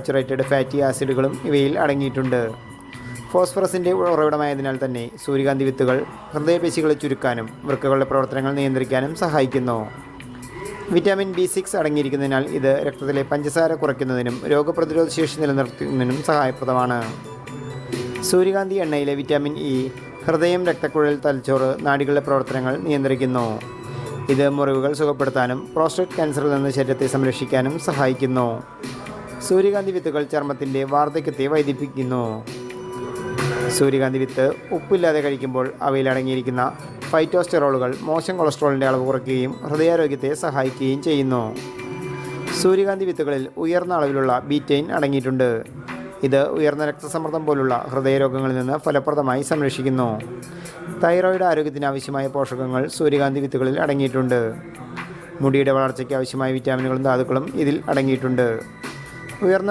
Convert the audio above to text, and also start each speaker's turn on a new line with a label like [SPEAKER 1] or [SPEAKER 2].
[SPEAKER 1] Saturated fatty ആസിഡുകളും ഇവയിൽ അടങ്ങിയിട്ടുണ്ട്. ഫോസ്ഫറസിൻ്റെ ഉറവിടമായതിനാൽ തന്നെ സൂര്യകാന്തി വിത്തുകൾ ഹൃദയപേശികളെ ചുരുക്കാനും വൃക്കകളുടെ പ്രവർത്തനങ്ങൾ നിയന്ത്രിക്കാനും സഹായിക്കുന്നു. വിറ്റാമിൻ B6 അടങ്ങിയിരിക്കുന്നതിനാൽ ഇത് രക്തത്തിലെ പഞ്ചസാര കുറയ്ക്കുന്നതിനും രോഗപ്രതിരോധ ശേഷി നിലനിർത്തുന്നതിനും സഹായപ്രദമാണ്. സൂര്യകാന്തി എണ്ണയിലെ വിറ്റാമിൻ ഇ ഹൃദയം, രക്തക്കുഴൽ, തലച്ചോറ്, നാഡികളുടെ പ്രവർത്തനങ്ങൾ നിയന്ത്രിക്കുന്നു. ഇത് മുറിവുകൾ സുഖപ്പെടുത്താനും പ്രോസ്റ്റേറ്റ് ക്യാൻസറിൽ നിന്ന് ശരീരത്തെ സംരക്ഷിക്കാനും സഹായിക്കുന്നു. സൂര്യകാന്തി വിത്തുകൾ ചർമ്മത്തിൻ്റെ വാർദ്ധക്യത്തെ വൈദിപ്പിക്കുന്നു. സൂര്യകാന്തി വിത്ത് ഉപ്പില്ലാതെ കഴിക്കുമ്പോൾ അവയിൽ അടങ്ങിയിരിക്കുന്ന ഫൈറ്റോസ്റ്റെറോളുകൾ മോശം കൊളസ്ട്രോളിൻ്റെ അളവ് കുറയ്ക്കുകയും ഹൃദയാരോഗ്യത്തെ സഹായിക്കുകയും ചെയ്യുന്നു. സൂര്യകാന്തി വിത്തുകളിൽ ഉയർന്ന അളവിലുള്ള ബീറ്റൈൻ അടങ്ങിയിട്ടുണ്ട്. ഇത് ഉയർന്ന രക്തസമ്മർദ്ദം പോലുള്ള ഹൃദയരോഗങ്ങളിൽ നിന്ന് ഫലപ്രദമായി സംരക്ഷിക്കുന്നു. തൈറോയിഡ് ആരോഗ്യത്തിന് ആവശ്യമായ പോഷകങ്ങൾ സൂര്യകാന്തി വിത്തുകളിൽ അടങ്ങിയിട്ടുണ്ട്. മുടിയുടെ വളർച്ചയ്ക്ക് ആവശ്യമായ വിറ്റാമിനുകളും ധാതുക്കളും ഇതിൽ അടങ്ങിയിട്ടുണ്ട്. ഉയർന്ന